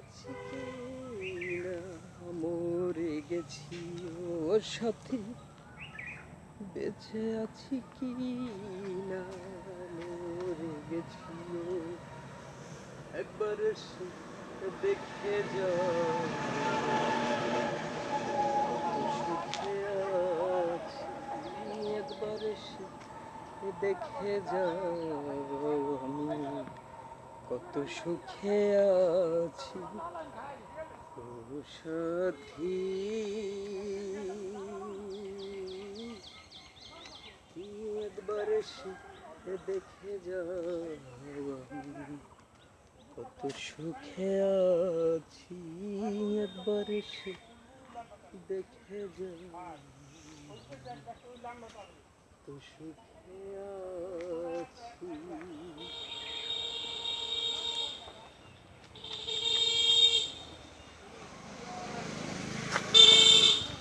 আছি কি না মরে গেছি ওর সাথে, বেঁচে আছি কি না মরে গেছি ও, একবার এসে দেখে যাও কত সুখে আছি, একবার এসে দেখে যাও আমি কত সুখে আছি ও সাথী। একবার এসে দেখে যাও আমি কত সুখে আছি, একবার এসে দেখে যাও কত সুখে আছি।